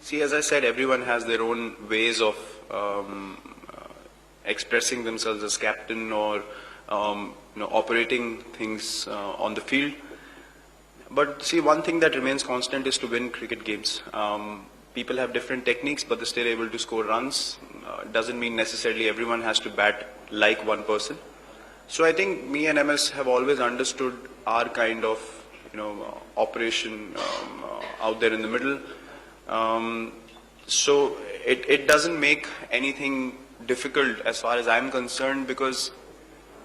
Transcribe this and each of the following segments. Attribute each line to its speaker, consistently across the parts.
Speaker 1: See, as I said, everyone has their own ways of expressing themselves as captain or operating things on the field. But see, one thing that remains constant is to win cricket games. People have different techniques, but they're still able to score runs. Doesn't mean necessarily everyone has to bat like one person. So I think me and MS have always understood our kind of operation out there in the middle. So it doesn't make anything difficult as far as I'm concerned, because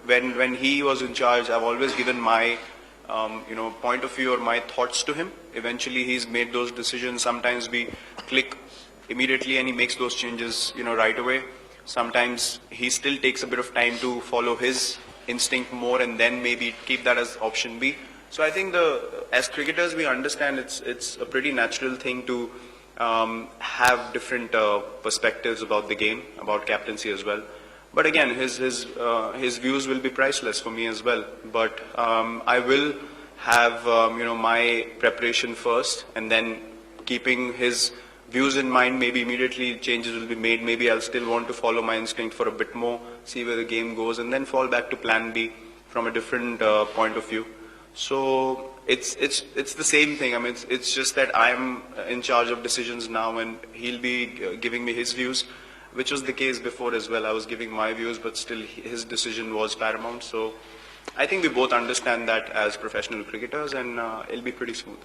Speaker 1: when he was in charge, I've always given my point of view or my thoughts to him. Eventually he's made those decisions. Sometimes we click immediately and he makes those changes right away. Sometimes he still takes a bit of time to follow his instinct more and then maybe keep that as option B. So I think as cricketers we understand it's a pretty natural thing to have different perspectives about the game, about captaincy as well. But again, his views will be priceless for me as well. But I will have my preparation first, and then keeping his views in mind, maybe immediately changes will be made. Maybe I'll still want to follow my instinct for a bit more, see where the game goes, and then fall back to plan B from a different point of view. So it's the same thing. I mean, it's just that I'm in charge of decisions now, and he'll be giving me his views, which was the case before as well. I was giving my views, but still his decision was paramount. So I think we both understand that as professional cricketers, and it'll be pretty smooth.